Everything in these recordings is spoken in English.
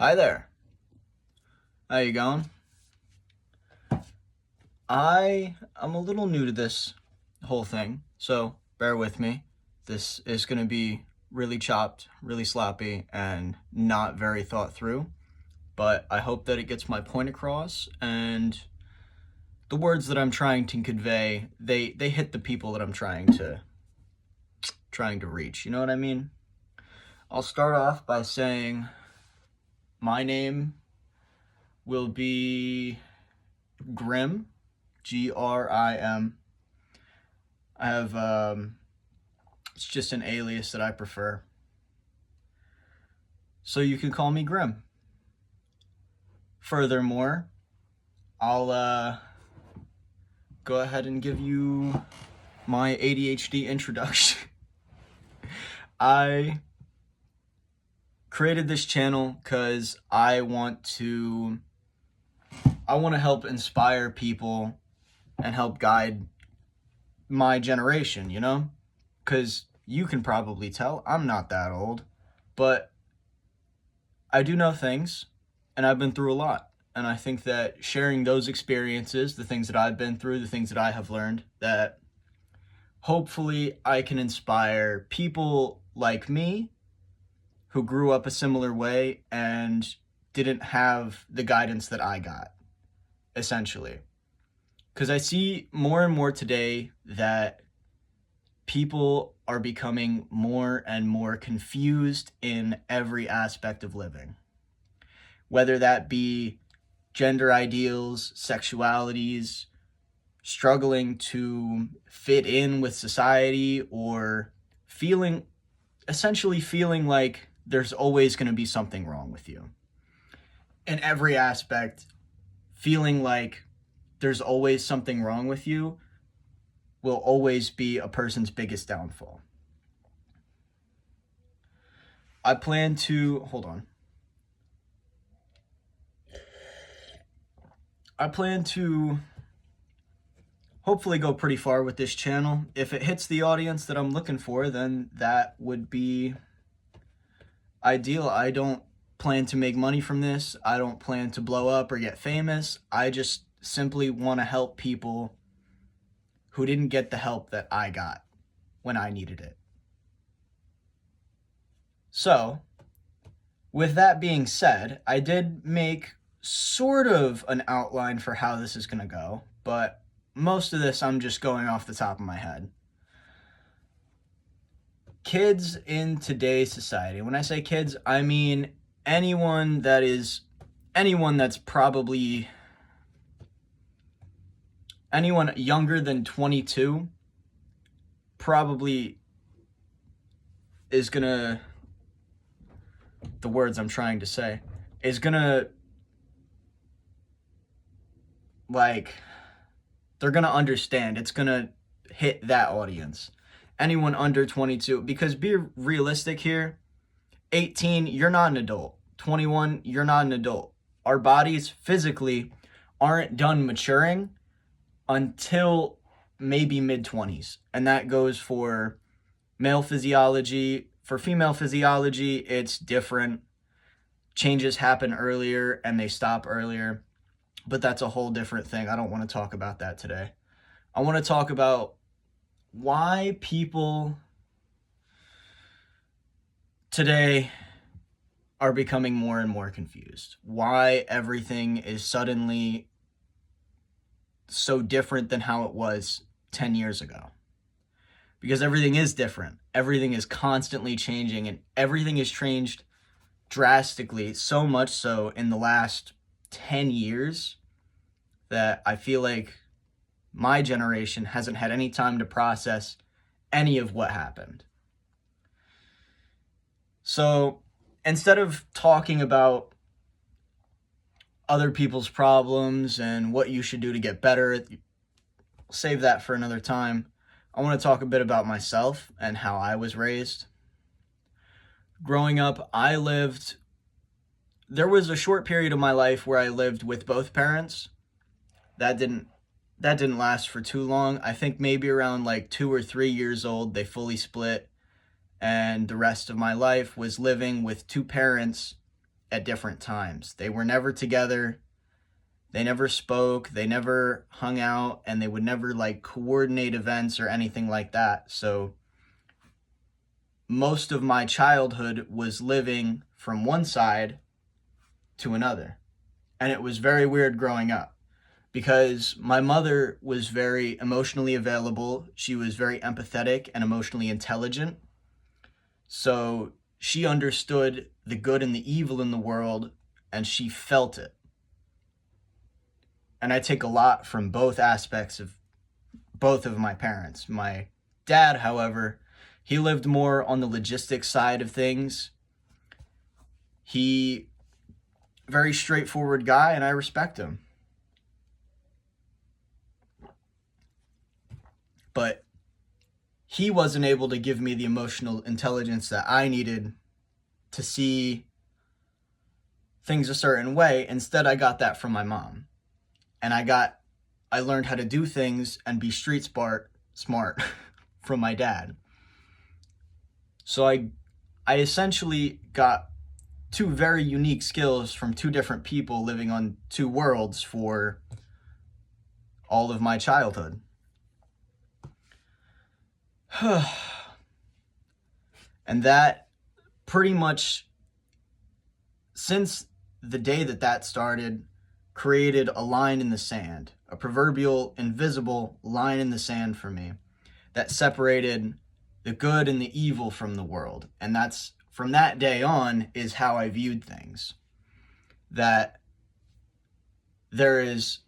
Hi there. How you going? I'm a little new to this whole thing, so bear with me. This is going to be really chopped, really sloppy, and not very thought through, but I hope that it gets my point across and the words that I'm trying to convey, they hit the people that I'm trying to reach. You know what I mean? I'll start off by saying my name will be Grim, Grim. I have it's just an alias that I prefer. So you can call me Grim. Furthermore, I'll go ahead and give you my ADHD introduction. I created this channel because I want to help inspire people and help guide my generation, you know? Because you can probably tell I'm not that old, but I do know things and I've been through a lot. And I think that sharing those experiences, the things that I've been through, the things that I have learned, that hopefully I can inspire people like me who grew up a similar way and didn't have the guidance that I got, essentially. Because I see more and more today that people are becoming more and more confused in every aspect of living. Whether that be gender ideals, sexualities, struggling to fit in with society, or essentially feeling like there's always going to be something wrong with you. In every aspect, feeling like there's always something wrong with you will always be a person's biggest downfall. I plan to hopefully go pretty far with this channel. If it hits the audience that I'm looking for, then that would be ideal. I don't plan to make money from this. I don't plan to blow up or get famous. I just simply want to help people who didn't get the help that I got when I needed it. So, with that being said, I did make sort of an outline for how this is going to go, but most of this I'm just going off the top of my head. Kids in today's society, when I say kids, I mean anyone that's probably anyone younger than 22 probably is gonna, the words I'm trying to say, is gonna, like, they're gonna understand. It's gonna hit that audience. Anyone under 22, because be realistic here, 18, you're not an adult. 21, you're not an adult. Our bodies physically aren't done maturing until maybe mid-20s. And that goes for male physiology. For female physiology, it's different. Changes happen earlier and they stop earlier. But that's a whole different thing. I don't want to talk about that today. I want to talk about why people today are becoming more and more confused. Why everything is suddenly so different than how it was 10 years ago. Because everything is different. Everything is constantly changing, and everything has changed drastically, so much so in the last 10 years that I feel like my generation hasn't had any time to process any of what happened. So instead of talking about other people's problems and what you should do to get better, save that for another time. I want to talk a bit about myself and how I was raised. Growing up, there was a short period of my life where I lived with both parents. That didn't last for too long. I think maybe around like 2 or 3 years old, they fully split. And the rest of my life was living with two parents at different times. They were never together. They never spoke. They never hung out, and they would never like coordinate events or anything like that. So most of my childhood was living from one side to another. And it was very weird growing up because my mother was very emotionally available. She was very empathetic and emotionally intelligent. So she understood the good and the evil in the world, and she felt it. And I take a lot from both aspects of both of my parents. My dad, however, he lived more on the logistics side of things. He, very straightforward guy, and I respect him. But he wasn't able to give me the emotional intelligence that I needed to see things a certain way. Instead, I got that from my mom. And I learned how to do things and be street smart from my dad. So I essentially got two very unique skills from two different people living on two worlds for all of my childhood. And that pretty much, since the day that started, created a line in the sand, a proverbial invisible line in the sand for me that separated the good and the evil from the world. And that's, from that day on, is how I viewed things. That there is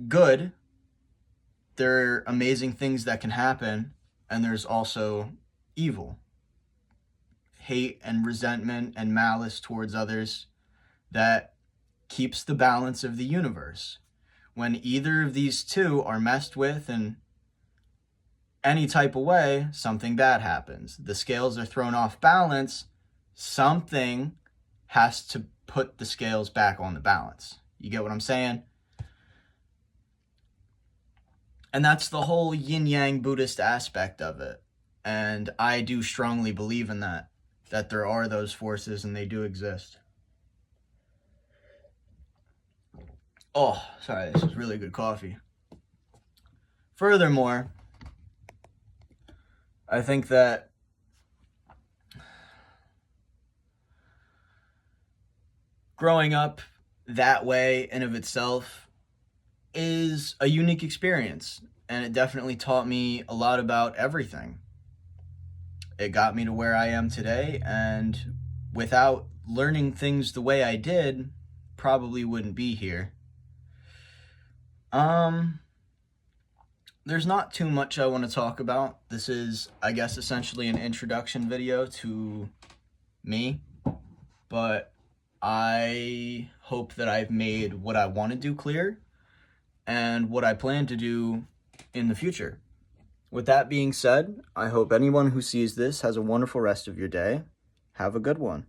good, there are amazing things that can happen, and there's also evil. Hate and resentment and malice towards others that keeps the balance of the universe. When either of these two are messed with in any type of way, something bad happens. The scales are thrown off balance. Something has to put the scales back on the balance. You get what I'm saying? And that's the whole yin-yang Buddhist aspect of it. And I do strongly believe in that there are those forces and they do exist. Oh, sorry, this is really good coffee. Furthermore, I think that growing up that way in of itself is a unique experience, and it definitely taught me a lot about everything. It got me to where I am today, and without learning things the way I did, probably wouldn't be here. There's not too much I want to talk about. This is, I guess, essentially an introduction video to me, but I hope that I've made what I want to do clear and what I plan to do in the future. With that being said, I hope anyone who sees this has a wonderful rest of your day. Have a good one.